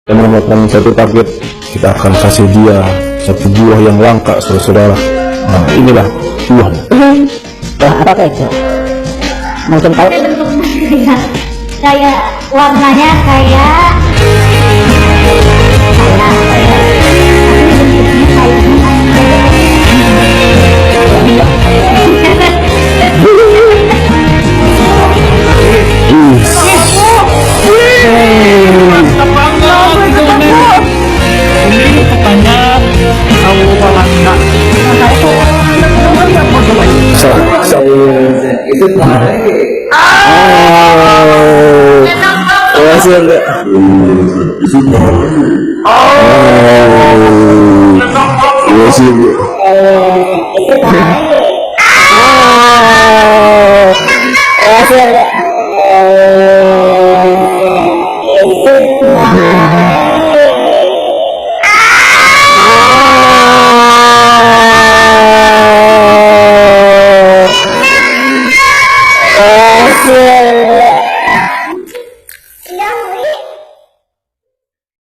dan mendapatkan satu target, kita akan kasih dia satu buah yang langka, saudara-saudara. Nah, inilah buah. Wah, apa itu? Mungkin tahu. Kayak warnanya kayak Itu Hasil